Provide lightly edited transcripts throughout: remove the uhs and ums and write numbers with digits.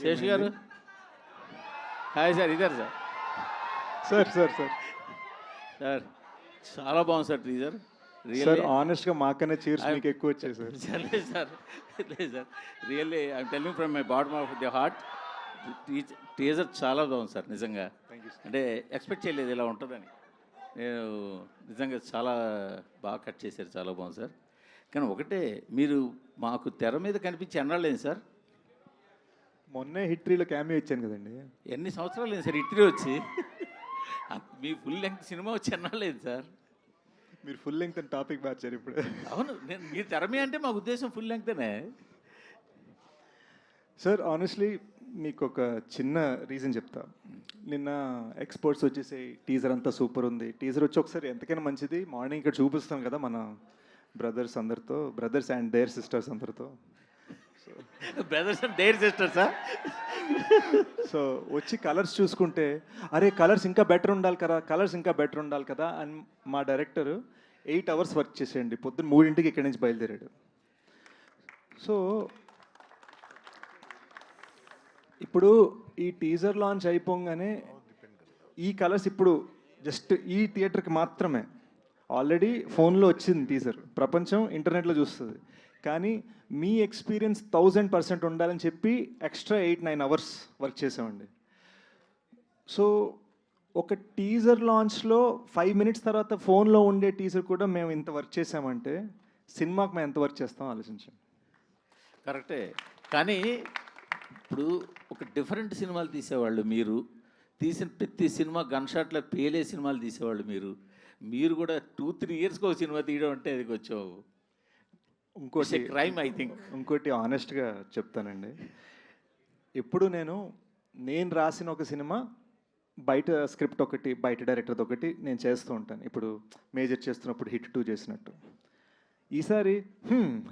Sesh garu hi sir ఇద్దరు sir sir sir sir sir చాలా బాగుంది సార్ టీజర్ సార్ ఆనెస్ట్గా మాకనే చీర్స్ మీకు ఎక్కువ వచ్చాయి సార్. లేదు సార్ లేదు sir really I'm telling from my bottom of the heart teaser చాలా బాగుంది సార్ నిజంగా. అంటే ఎక్స్పెక్ట్ చేయలేదు ఇలా ఉంటుందని. నేను నిజంగా చాలా బాగా కట్ చేశారు, చాలా బాగుంది సార్. కానీ ఒకటే, మీరు మాకు తెర మీద కనిపించి ఎన్నాళ్ళేంది సార్? మొన్నే హిట్రీలో క్యామియో ఇచ్చాను కదండి. ఎన్ని సంవత్సరాలు లేదు సార్ హిట్రీ వచ్చి? మీ ఫుల్ లెంగ్త్ సినిమా వచ్చి ఎన్నాళ్ళేంది సార్? మీరు ఫుల్ లెంగ్త్ అని టాపిక్ మార్చారు ఇప్పుడు. అవును, నేను మీరు తెర మీద అంటే మా ఉద్దేశం ఫుల్ లెంగ్తేనే సార్. ఆనెస్ట్లీ మీకు ఒక చిన్న రీజన్ చెప్తా. నిన్న ఎక్స్పర్ట్స్ వచ్చేసి టీజర్ అంతా సూపర్ ఉంది, టీజర్ వచ్చి ఒకసారి ఎంతకైనా మంచిది మార్నింగ్ ఇక్కడ చూపిస్తాం కదా మన బ్రదర్స్ అందరితో, బ్రదర్స్ అండ్ దేర్ సిస్టర్స్ అందరితో. బ్రదర్స్ అండ్ దేర్ సిస్టర్సా? సో వచ్చి కలర్స్ చూసుకుంటే అరే కలర్స్ ఇంకా బెటర్ ఉండాలి కదా, కలర్స్ ఇంకా బెటర్ ఉండాలి కదా అని మా డైరెక్టర్ 8 hours వర్క్ చేసేయండి. పొద్దున్న 3 ఇక్కడి నుంచి బయలుదేరాడు. సో ఇప్పుడు ఈ టీజర్ లాంచ్ అయిపోగానే ఈ కలర్స్ ఇప్పుడు జస్ట్ ఈ థియేటర్కి మాత్రమే. ఆల్రెడీ ఫోన్లో వచ్చింది టీజర్, ప్రపంచం ఇంటర్నెట్లో చూస్తుంది. కానీ మీ ఎక్స్పీరియన్స్ 1000% ఉండాలని చెప్పి ఎక్స్ట్రా 8-9 hours వర్క్ చేసామండి. సో ఒక టీజర్ లాంచ్లో 5 minutes తర్వాత ఫోన్లో ఉండే టీజర్ కూడా మేము ఇంత వర్క్ చేసామంటే సినిమాకి మేము ఎంత వర్క్ చేస్తామో ఆలోచించండి. కరెక్టే. కానీ ఇప్పుడు ఒక డిఫరెంట్ సినిమాలు తీసేవాళ్ళు మీరు, తీసిన ప్రతి సినిమా గన్ షాట్లో పేలే సినిమాలు తీసేవాళ్ళు మీరు కూడా 2-3 yearsకి ఒక సినిమా తీయడం అంటే అది కొంచెం ఇంకోటి క్రైమ్ ఐ థింక్. ఇంకోటి ఆనెస్ట్గా చెప్తానండి, ఎప్పుడు నేను రాసిన ఒక సినిమా బయట స్క్రిప్ట్ ఒకటి, బయట డైరెక్టర్ది ఒకటి నేను చేస్తూ ఉంటాను. ఇప్పుడు మేజర్ చేస్తున్నప్పుడు హిట్ 2 చేసినట్టు ఈసారి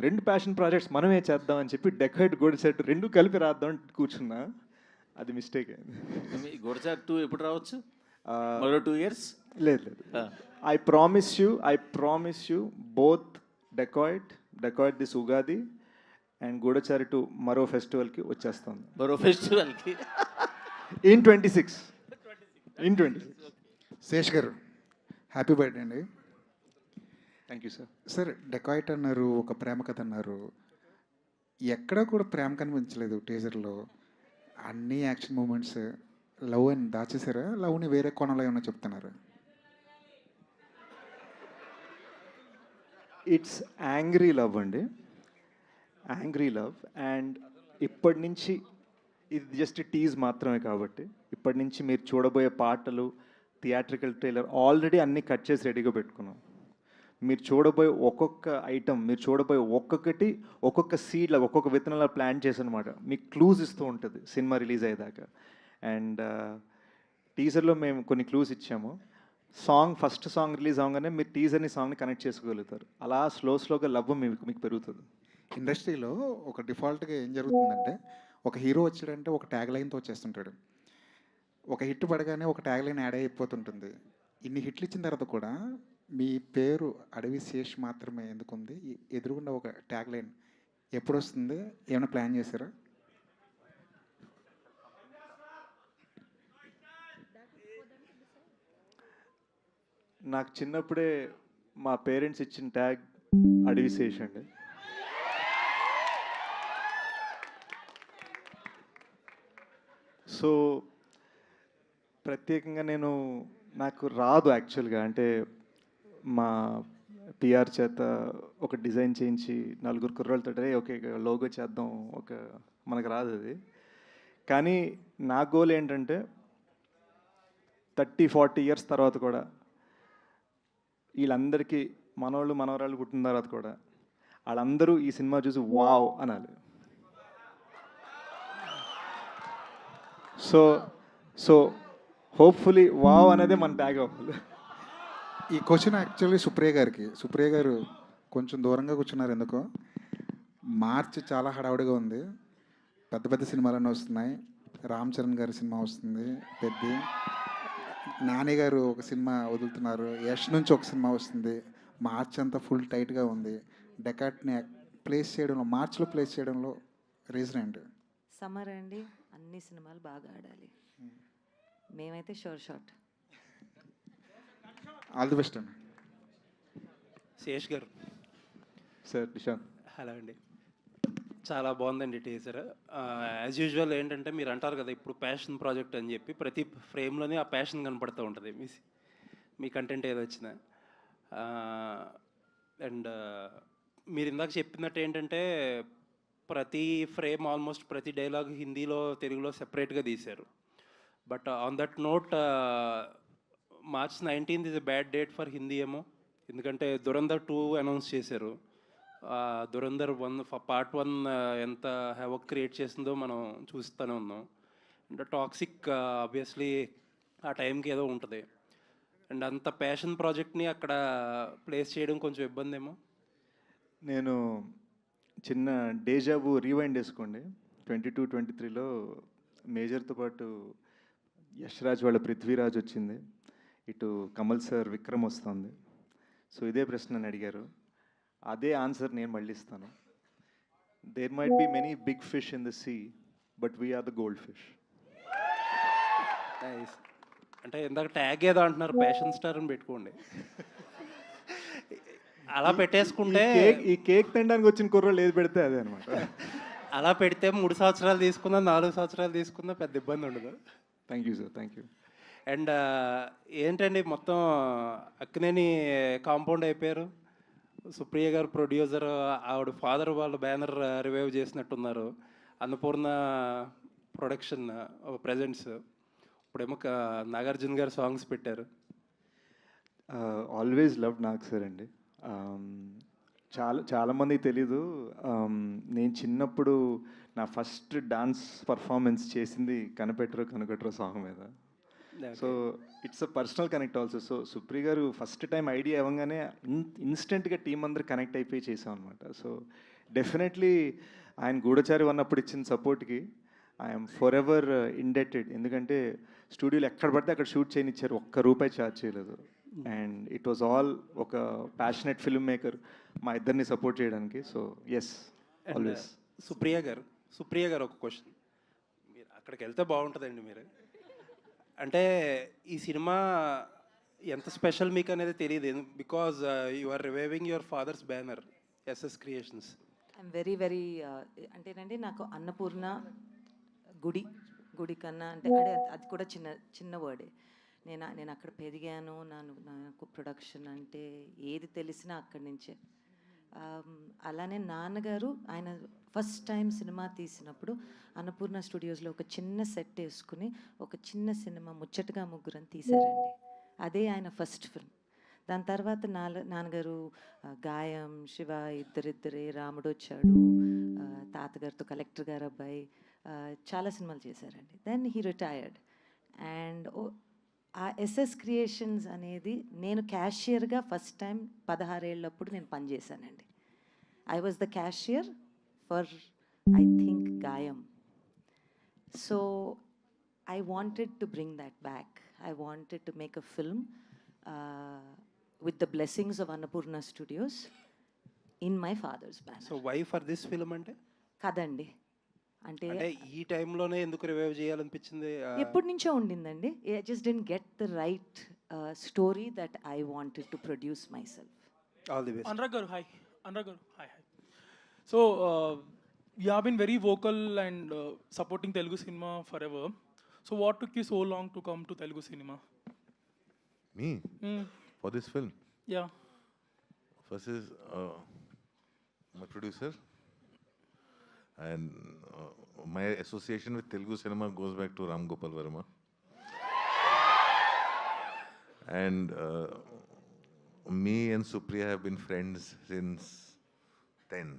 2 ప్యాషన్ ప్రాజెక్ట్స్ మనమే చేద్దాం అని చెప్పి డెకాయిడ్ గోల్డ్ సెట్ 2 కలిపి రాద్దాం అని కూర్చున్నా. అది మిస్టేక్ అయింది. గొడసార్ 2 ఎప్పుడు రావచ్చు? మరో 2 years? లేదు I promise you both decoyed this Ugadi and Goodachari 2 మరో ఫెస్టివల్కి వచ్చేస్తాను. మరో ఫెస్టివల్కి ఇన్ 26. శేష్ గారు హ్యాపీ బర్త్డే అండి. Thank you sir. Sir dacoit అన్నారు, ఒక ప్రేమ కథ అన్నారు, ఎక్కడా కూడా ప్రేమ కనిపించలేదు టీజర్లో. అన్ని యాక్షన్ మూమెంట్స్, లవ్ అని దాచేసారా? లవ్ని వేరే కోణంలో ఏమన్నా చెప్తున్నారు? ఇట్స్ యాంగ్రీ లవ్ అండి, యాంగ్రీ లవ్. అండ్ ఇప్పటి నుంచి ఇది జస్ట్ టీజ్ మాత్రమే కాబట్టి ఇప్పటి నుంచి మీరు చూడబోయే పాటలు, థియేట్రికల్ ట్రైలర్ ఆల్రెడీ అన్నీ కట్ చేసి రెడీగా పెట్టుకున్నాం. మీరు చూడబోయే ఒక్కొక్క ఐటమ్, మీరు చూడబోయే ఒక్కొక్కటి ఒక్కొక్క సీడ్లా, ఒక్కొక్క విత్తనాల ప్లాన్ చేసి అనమాట మీకు క్లూజ్ ఇస్తూ ఉంటుంది సినిమా రిలీజ్ అయ్యేదాకా. అండ్ టీజర్లో మేము కొన్ని క్లూస్ ఇచ్చాము. ఫస్ట్ సాంగ్ రిలీజ్ అవగానే మీరు టీజర్ని సాంగ్ని కనెక్ట్ చేసుకోగలుగుతారు. అలా స్లోగా లవ్ మీకు పెరుగుతుంది. ఇండస్ట్రీలో ఒక డిఫాల్ట్గా ఏం జరుగుతుందంటే, ఒక హీరో వచ్చాడంటే ఒక ట్యాగ్ లైన్తో వచ్చేస్తుంటాడు. ఒక హిట్ పడగానే ఒక ట్యాగ్ లైన్ యాడ్ అయిపోతుంటుంది. ఇన్ని హిట్లు ఇచ్చిన తర్వాత కూడా మీ పేరు అడవి శేష్ మాత్రమే ఎందుకుంది? ఎదురుగుండా ఒక ట్యాగ్ లైన్ ఎప్పుడు వస్తుంది? ఏమైనా ప్లాన్ చేశారా? నాకు చిన్నప్పుడే మా పేరెంట్స్ ఇచ్చిన ట్యాగ్ అడవి శేష్ అండి. సో ప్రత్యేకంగా నాకు రాదు యాక్చువల్గా. అంటే మా పిఆర్ చేత ఒక డిజైన్ చేయించి 4 కుర్రాళ్ళతో ఓకే లోగో చేద్దాం, మనకు రాదు అది. కానీ నా గోల్ ఏంటంటే 30-40 years తర్వాత కూడా వీళ్ళందరికీ మనవరాళ్ళు పుట్టిన తర్వాత కూడా వాళ్ళందరూ ఈ సినిమా చూసి వావ్ అనాలి. సో హోప్ఫుల్లీ వావ్ అనేది మన ట్యాగ్ అవ్వాలి. ఈ క్వశ్చన్ యాక్చువల్లీ సుప్రియ గారు కొంచెం దూరంగా కూర్చున్నారు ఎందుకో. మార్చ్ చాలా హడావుడిగా ఉంది, పెద్ద సినిమాలన్నీ వస్తున్నాయి. రామ్ చరణ్ గారి సినిమా వస్తుంది పెద్ద, నాని గారు ఒక సినిమా వదులుతున్నారు, యష్ నుంచి ఒక సినిమా వస్తుంది. మార్చ్ అంతా ఫుల్ టైట్గా ఉంది. డెకాట్ని మార్చ్లో ప్లేస్ చేయడంలో రీజన్ ఏంటి? సమ్మర్ అండి, అన్ని సినిమాలు బాగా ఆడాలి. మేమైతే sure shot. All the best అండి. శేష్ గారు. సార్ నిశాంత్. హలో అండి. చాలా బాగుందండి టీజర్. యాజ్ యూజువల్ ఏంటంటే మీరు అంటారు కదా ఇప్పుడు ప్యాషన్ ప్రాజెక్ట్ అని చెప్పి, ప్రతి ఫ్రేమ్లోనే ఆ ప్యాషన్ కనపడుతూ ఉంటుంది మీ కంటెంట్ ఏదో వచ్చినా. అండ్ మీరు ఇందాక చెప్పినట్టు ఏంటంటే ప్రతి ఫ్రేమ్ ఆల్మోస్ట్ ప్రతి డైలాగ్ హిందీలో తెలుగులో సెపరేట్గా తీశారు. But on that note March 19th is a bad date for Hindi ఏమో, ఎందుకంటే దురంధర్ 2 అనౌన్స్ చేశారు. దురంధర్ 1 పార్ట్ 1 ఎంత హెవక్ క్రియేట్ చేసిందో మనం చూస్తూనే ఉన్నాం. అండ్ టాక్సిక్ ఆబ్వియస్లీ ఆ టైంకి ఏదో ఉంటుంది. అండ్ అంత ప్యాషన్ ప్రాజెక్ట్ని అక్కడ ప్లేస్ చేయడం కొంచెం ఇబ్బంది ఏమో. నేను చిన్న డేజాబు రీవైండ్ వేసుకోండి. 22-23లో మేజర్తో పాటు యశ్రాజ్ వాళ్ళ పృథ్వీరాజ్ వచ్చింది, ఇటు కమల్ సార్ విక్రమ్ వస్తుంది. సో ఇదే ప్రశ్న నన్ను అడిగారు, అదే ఆన్సర్ నేను మళ్ళీ ఇస్తాను. There might be many big fish in the sea, but we're the goldfish. అంటే ఇందాక ట్యాగ్ ఏదో అంటున్నారు, ప్యాషన్ స్టార్ అని పెట్టుకోండి. అలా పెట్టేసుకుంటే ఈ కేక్ తినడానికి వచ్చిన కుర్రోళ్ళు ఏది పెడితే అదే అనమాట. అలా పెడితే 3 సంవత్సరాలు తీసుకున్నా 4 సంవత్సరాలు తీసుకున్నా పెద్ద ఇబ్బంది ఉండదు. Thank you sir, thank you. And ఏంటండి మొత్తం అక్కినేని కాంపౌండ్ అయిపోయారు. సుప్రియ గారు ప్రొడ్యూసర్, ఆవిడ ఫాదర్ వాళ్ళు బ్యానర్ రివైవ్ చేసినట్టున్నారు. అన్నపూర్ణ ప్రొడక్షన్ ప్రజెంట్స్, ఇప్పుడేమో నాగార్జున గారు సాంగ్స్ పెట్టారు. ఆల్వేస్ లవ్ నాగ్ సార్ అండి. చాలామందికి తెలీదు, నేను చిన్నప్పుడు నా ఫస్ట్ డాన్స్ పర్ఫార్మెన్స్ చేసింది కనిపెట్టరు కనుగొట్టరు సాంగ్ మీద. So it's a personal connect also. So Supriya గారు ఫస్ట్ టైం ఐడియా ఇవ్వగానే ఇన్స్టెంట్గా టీం అందరు కనెక్ట్ అయిపోయి చేసాం అనమాట. సో డెఫినెట్లీ ఆయన గూఢచారి ఉన్నప్పుడు ఇచ్చిన సపోర్ట్కి ఐఎమ్ ఫర్ ఎవర్ ఇండెటెడ్. ఎందుకంటే స్టూడియోలో ఎక్కడ పడితే అక్కడ షూట్ చేయనిచ్చారు, ఒక్క రూపాయి ఛార్జ్ చేయలేదు. అండ్ ఇట్ వాజ్ ఆల్ ఒక ప్యాషనెట్ ఫిల్మ్ మేకర్ మా ఇద్దరిని సపోర్ట్ చేయడానికి. So yes, always. సుప్రియ గారు ఒక క్వశ్చన్, మీరు అక్కడికి వెళ్తే బాగుంటుందండి. మీరు అంటే ఈ సినిమా ఎంత స్పెషల్ మీకు అనేది తెలియదు, because you are reviving your father's banner SS Creations. I'm very అంటేనండి నాకు అన్నపూర్ణ గుడి కన్నా అంటే అది కూడా చిన్న వర్డే. నేను అక్కడ పెరిగాను. నాకు ప్రొడక్షన్ అంటే ఏది తెలిసినా అక్కడి నుంచే. అలానే నాన్నగారు ఆయన ఫస్ట్ టైం సినిమా తీసినప్పుడు అన్నపూర్ణ స్టూడియోస్లో ఒక చిన్న సెట్ వేసుకుని ఒక చిన్న సినిమా ముచ్చటగా ముగ్గురని తీశారండి. అదే ఆయన ఫస్ట్ ఫిల్మ్. దాని తర్వాత నాన్నగారు గాయం, శివ, ఇద్దరిద్దరే, రాముడు వచ్చాడు, తాతగారితో కలెక్టర్ గారు అబ్బాయి, చాలా సినిమాలు చేశారండి. Then he retired. అండ్ ఆ ఎస్ఎస్ క్రియేషన్స్ అనేది నేను క్యాషియర్గా ఫస్ట్ టైం 16 ఏళ్ళప్పుడు నేను పనిచేశానండి. I was the cashier for I think Gaayam. So I wanted to bring that back. I wanted to make a film with the blessings of Annapurna Studios in my father's banner. So why for this film అంటే కదండి, అంటే ఈ టైంలోనే ఎందుకు revive చేయాలనిపించింది? ఎప్పటి నుంచో ఉండిందండి. I just didn't get the right story that I wanted to produce my self. All the best. Anurag garu, hi. Anurag garu, hi. So, you have been very vocal and supporting Telugu cinema forever. So, what took you so long to come to Telugu cinema? Me? For this film? Yeah. First is my producer, and my association with Telugu cinema goes back to Ram Gopal Verma. And me and Supriya have been friends since 10.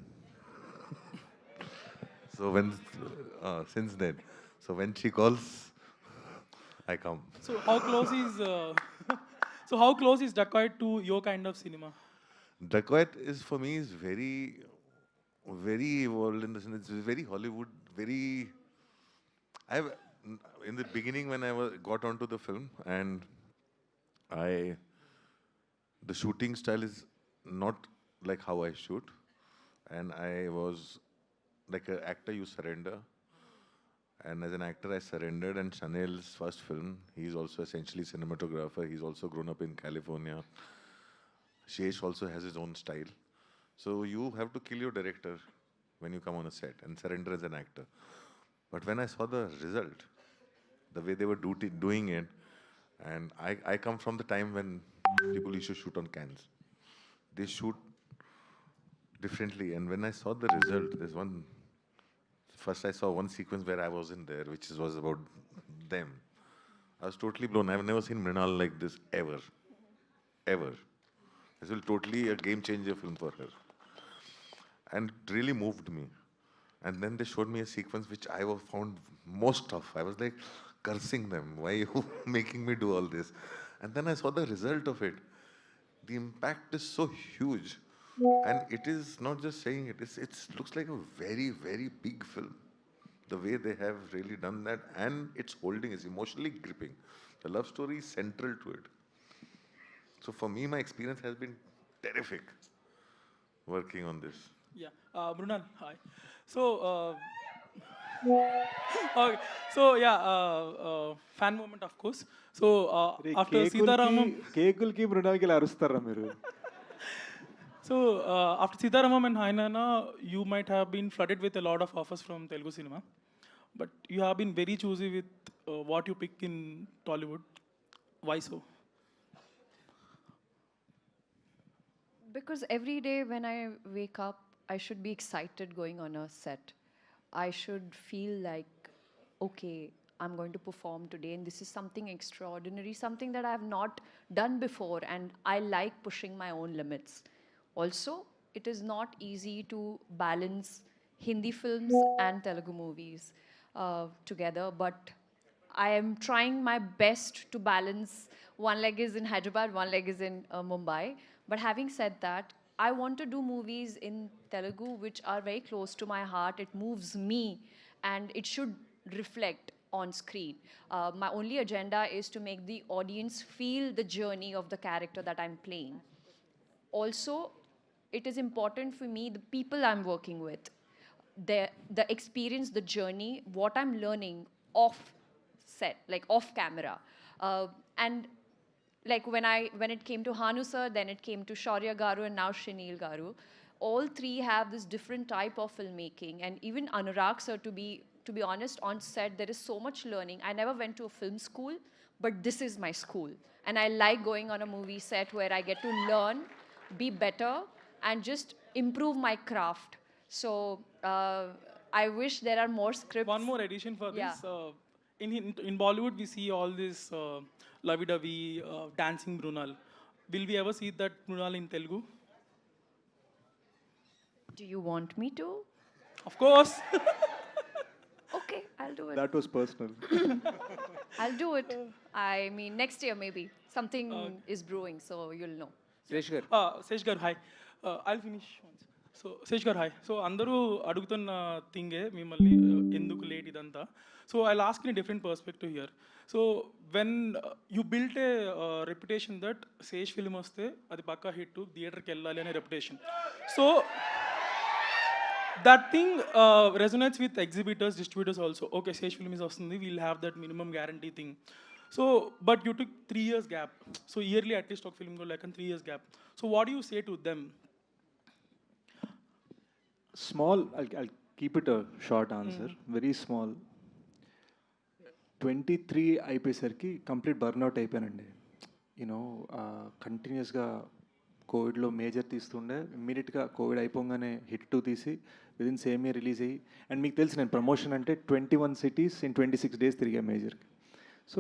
So since then. So when she calls, I come. So, how close is how close is Dacoit to your kind of cinema? Dacoit is for me is very, very evolved in the sense it's very Hollywood, very. In the beginning when I got onto the film and the shooting style is not like how I shoot, and I was like an actor, you surrender, And as an actor, I surrendered. And Chanel's first film, he's also essentially cinematographer. He's also grown up in California. Shesh also has his own style. So you have to kill your director when you come on a set and surrender as an actor. But when I saw the result, the way they were doing it, and I come from the time when people used to shoot on cans. They shoot differently. And when I saw the result, first I saw one sequence where I wasn't there, which was about them. I was totally blown. I've never seen Mrinal like this ever. Ever. This will totally a game changer film for her. And it really moved me. And then they showed me a sequence which I found most tough. I was like cursing them. Why are you making me do all this? And then I saw the result of it. The impact is so huge. And it is not just saying it, it looks like a very, very big film. The way they have really done that, and its holding is emotionally gripping. The love story is central to it. So for me, my experience has been terrific working on this. Yeah, Brunal, hi. So, okay. So yeah, fan moment, of course. So after Sitaramam, కేకులకి మృణాల్కి ఇలా అరుస్తారా మీరు? so after Sitaramam and Hainana, you might have been flooded with a lot of offers from Telugu cinema, but you have been very choosy with what you pick in Tollywood. Why so? Because every day when I wake up, I should be excited going on a set. I should feel like, okay, I'm going to perform today, and this is something extraordinary, something that I have not done before, and I like pushing my own limits. Also, it is not easy to balance Hindi films and Telugu movies together, but I am trying my best to balance. One leg is in Hyderabad, one leg is in Mumbai. But having said that, I want to do movies in Telugu which are very close to my heart. It moves me, and it should reflect on screen. My only agenda is to make the audience feel the journey of the character that I'm playing. Also, it is important for me, the people I'm working with, the experience, the journey, what I'm learning off set, like off camera. And like when it came to Hanu sir, then it came to Shaurya Garu, and now Shinil Garu. All three have this different type of filmmaking, and even Anurag sir, to be honest, on set there is so much learning. I never went to a film school, but this is my school, and I like going on a movie set where I get to learn, be better, and just improve my craft. So I wish there are more scripts. One more addition for Yeah. this. In Bollywood, we see all this lovey-dovey dancing Brunal. Will we ever see that Brunal in Telugu? Do you want me to? Of course. Okay, I'll do it. That was personal. I'll do it. I mean, next year maybe. Something is brewing, so you'll know. Suresh garu Sesh garu hi I'll finish so Sesh garu hi so అందరూ అడుగుతున్న థింగే మిమ్మల్ని ఎందుకు late ఇదంతా so I ask in different perspective here so when you built a reputation that Sesh film వస్తే అది పక్కా hit థియేటర్కి వెళ్ళాలి అనే reputation so that thing resonates with exhibitors, distributors also. Okay, Sesh film is వస్తుంది, we'll have that minimum guarantee thing. So, but you took 3 years gap. So yearly at least ఒక film go like 3 years gap. So what do you say to them? Small, I'll keep it a short answer. Very small. 23 అయిపోయేసరికి complete burnout అయిపోయానండి. You know కంటిన్యూస్గా కోవిడ్లో major తీస్తుండే, ఇమ్మీడియట్గా Covid అయిపోగానే hit 2 తీసి within same year release అయ్యి, and మీకు తెలుసు నేను ప్రమోషన్ అంటే 21 cities in 26 days తిరిగా మేజర్కి. సో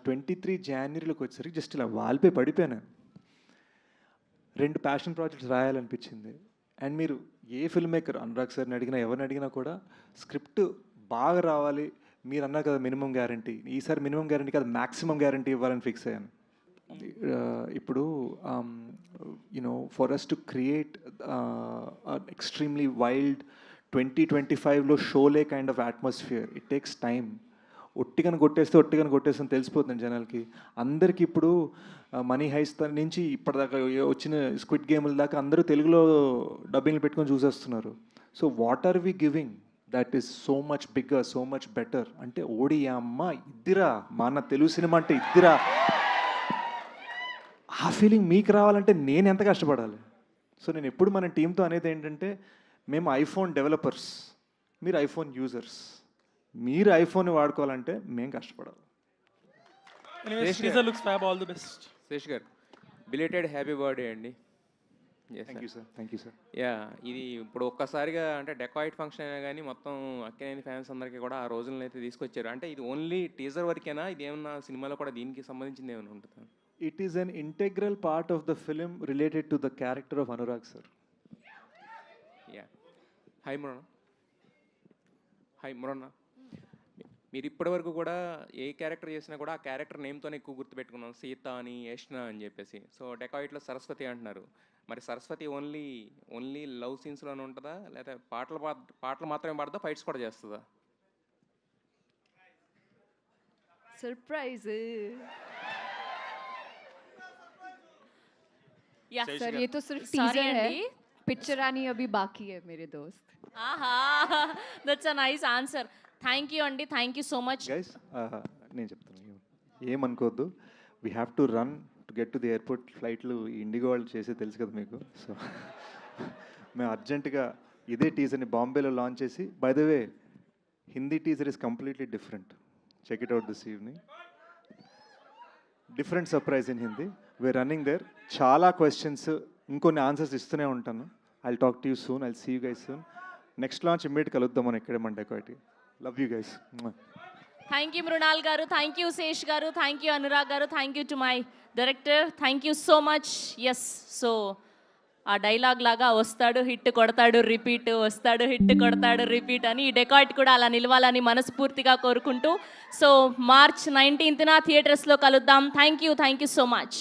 23 జనవరిలోకి వచ్చేసరికి జస్ట్ ఇలా వాల్పే పడిపోయాను. 2 ప్యాషన్ ప్రాజెక్ట్స్ రాయాలనిపించింది. అండ్ మీరు ఏ ఫిల్మ్ మేకర్ అనురాగ్ సార్ని అడిగినా ఎవరిని అడిగినా కూడా స్క్రిప్ట్ బాగా రావాలి, మీరు అన్నారు కదా మినిమం గ్యారంటీ, ఈసారి మినిమం గ్యారంటీ కాదు మ్యాక్సిమం గ్యారంటీ ఇవ్వాలని ఫిక్స్ అయ్యాను. ఇప్పుడు you know for us to create extremely wild 2025లో Sholay kind of atmosphere, it takes time. ఒట్టిగాని కొట్టేస్తే తెలిసిపోతుంది జనాలకి. అందరికీ ఇప్పుడు మనీ హైస్ట్ నుంచి ఇప్పటిదాకా వచ్చిన స్క్విడ్ గేమ్ల దాకా అందరూ తెలుగులో డబ్బింగ్లు పెట్టుకొని చూసేస్తున్నారు. So what are we giving? That is so much bigger, so much better. అంటే ఓడి అమ్మ ఇద్దిరా, మన తెలుగు సినిమా అంటే ఇద్దిరా, ఆ ఫీలింగ్ మీకు రావాలంటే నేను ఎంత కష్టపడాలి. సో నేను ఎప్పుడు మన టీంతో అనేది ఏంటంటే, మేము ఐఫోన్ డెవలపర్స్, మీరు ఐఫోన్ యూజర్స్. మీరు ఐఫోన్ వాడుకోవాలంటే మేము కష్టపడాలి. Anyways, teaser looks fab. All the best. Sesh గారు, బిలేటెడ్ హ్యాపీ బర్త్డే అండి. Thank you sir, thank you sir. Yeah, ఇది ఇప్పుడు ఒక్కసారిగా అంటే డెకాయిట్ ఫంక్షన్ అయినా కానీ మొత్తం అక్కినేని ఫ్యాన్స్ అందరికీ కూడా ఆ రోజులను అయితే తీసుకొచ్చారు. అంటే ఇది ఓన్లీ టీజర్ వరకేనా, ఇది ఏమన్నా సినిమాలో కూడా దీనికి సంబంధించింది ఏమైనా ఉంటుందా? It is an integral part of the film related to the character of Anurag sir. Yeah. Hi మురణ. హాయ్ మురణ. మీరు ఇప్పటివరకు కూడా ఏ క్యారెక్టర్ చేసినా కూడా ఆ క్యారెక్టర్ నేమ్తోనే ఎక్కువ గుర్తుపెట్టుకున్నాం, సీత అని, యష్ణ అని చెప్పేసి. సో డెకాయిట్లో సరస్వతి అంటున్నారు, మరి సరస్వతి ఓన్లీ లవ్ సీన్స్లోనే ఉంటుందా, లేదా పాటలు మాత్రమే పాడదా, ఫైట్స్ కూడా చేస్తుందా? सरप्राइज. या सर ये तो सिर्फ Sorry टीजर है, अंडी. पिक्चर आनी अभी बाकी है मेरे दोस्त. ఆహా, that's a nice answer. Thank you అండి, thank you so much. Guys నేను చెప్తాను, ఏమనుకోవద్దు. We have to run to get to the airport. ఫ్లైట్లు ఇండిగో వాళ్ళు చేసే తెలుసు కదా మీకు. సో మేము అర్జెంటుగా ఇదే టీజర్ని బాంబేలో లాంచ్ చేసి, by the way Hindi teaser is completely different. Check it out this evening. Different surprise in Hindi. We're running there. చాలా క్వశ్చన్స్, ఇంకొన్ని ఆన్సర్స్ ఇస్తూనే ఉంటాను. I talk to you soon, I see you guys soon. Next launch immediate కలుద్దాం మనం ఇక్కడే మన Dacoit. Love you guys. Thank you Mrunal garu, thank you Sesh garu, thank you Anurag garu, thank you to my director, thank you so much. Yes, so ఆ dialogue లాగా వస్తాడు hit కొడతాడు repeat, వస్తాడు hit కొడతాడు రిపీట్ అని ఈ డెకాయిట్ కూడా అలా నిలవాలని మనస్ఫూర్తిగా కోరుకుంటూ, సో March 19th థియేటర్స్లో కలుద్దాం. Thank you so much.